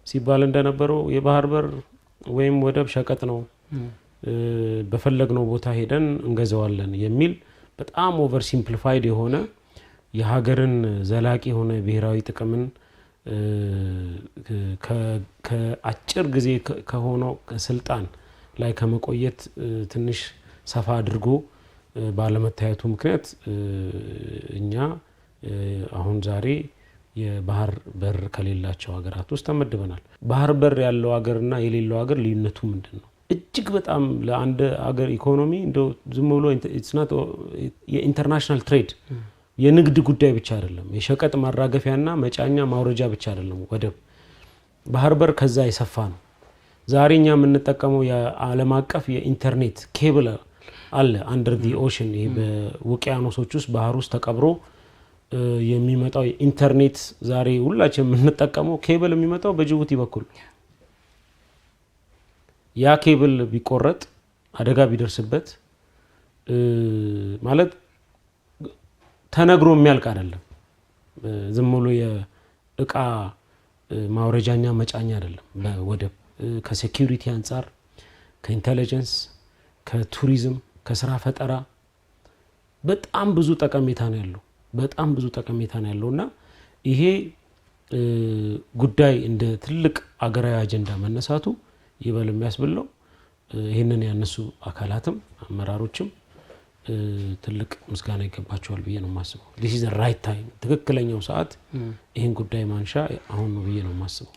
ሲባል እንደነበረው የባህር በር ወይም ወደብ ሸቀጥ ነው በፈለግነው ቦታ ሄደን እንገዛዋለን የሚል በጣም ኦቨር ሲምፕሊፋይድ የሆነ የሀገርን ዘላቂ የሆነ ብሔራዊ ጥቅምን ከአጭር ጊዜ ከሆነው ስልጣን ላይ ከመቆየት ትንሽ ሰፋ አድርጎ ባለመታየቱ ምክንያት እኛ አሁን ዛሬ የባህር በር ከሌላቸው ሀገራት ውስጥ ተመድበናል። ባህር በር ያለው ሀገርና የሌለው ሀገር ልዩነቱ ምንድነው? እጅግ በጣም ለአንድ ሀገር ኢኮኖሚ እንደው ዝም ብሎ የኢንተርናሽናል ትሬድ የንግድ ጉዳይ ብቻ አይደለም። የሸቀጥ ማራገፊያና መጫኛ ማውረጃ ብቻ አይደለም ወደብ። ባህር በር ከዛ የሰፋ ነው። ዛሬኛ የምንጠቀመው የዓለም አቀፍ የኢንተርኔት ኬብል አለ አንደር ዲ ኦሽን። ይሄ በውቅያኖሶች ውስጥ ባህር ውስጥ ተቀብሮ የሚመጣው ኢንተርኔት ዛሬ ሁላችን የምንጠቀመው ኬብል የሚመጣው በጅቡቲ በኩል። ያ ኬብል ቢቆረጥ አደጋ ቢደርስበት ማለት ተነግሮ የሚያልቅ አይደለም። ዝም ብሎ የእቃ ማውረጃኛ መጫኛ አይደለም። በወደብ ከሴኩሪቲ አንፃር፣ ከኢንተለጀንስ፣ ከቱሪዝም፣ ከስራ ፈጠራ በጣም ብዙ ጠቀሜታ ነው ያለው። በጣም ብዙ ጠቀሜታ ነው ያለውና ይሄ ጉዳይ እንደ ትልቅ አገራዊ አጀንዳ መነሳቱ ይበል የሚያስብለው ይሄንን ያነሱ አካላትም አመራሮችም ትልቅ ምስጋና ይገባቸዋል ብዬ ነው የማስበው። this is the right time ትክክለኛው ሰዓት ይሄን ጉዳይ ማንሻ አሁን ነው ብዬ ነው የማስበው።